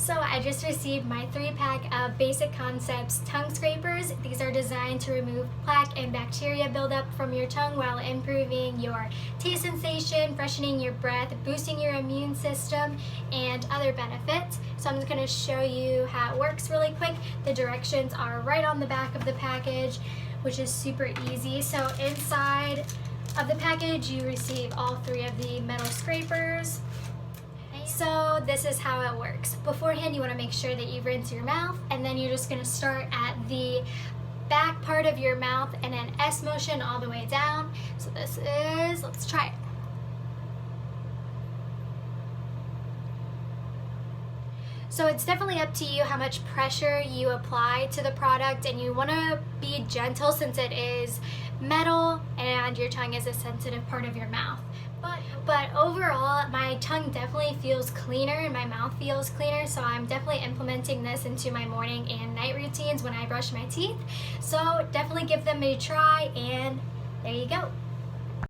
So I just received my 3-pack of Basic Concepts tongue scrapers. These are designed to remove plaque and bacteria buildup from your tongue while improving your taste sensation, freshening your breath, boosting your immune system, and other benefits. So I'm just going to show you how it works really quick. The directions are right on the back of the package, which is super easy. So inside of the package you receive all 3 of the metal scrapers. So this is how it works. Beforehand, you want to make sure that you rinse your mouth, and then you're just going to start at the back part of your mouth and an S motion all the way down. So let's try it. So it's definitely up to you how much pressure you apply to the product, and you want to be gentle since it is metal and your tongue is a sensitive part of your mouth. But overall, my tongue definitely feels cleaner and my mouth feels cleaner, so I'm definitely implementing this into my morning and night routines when I brush my teeth. So definitely give them a try, and there you go.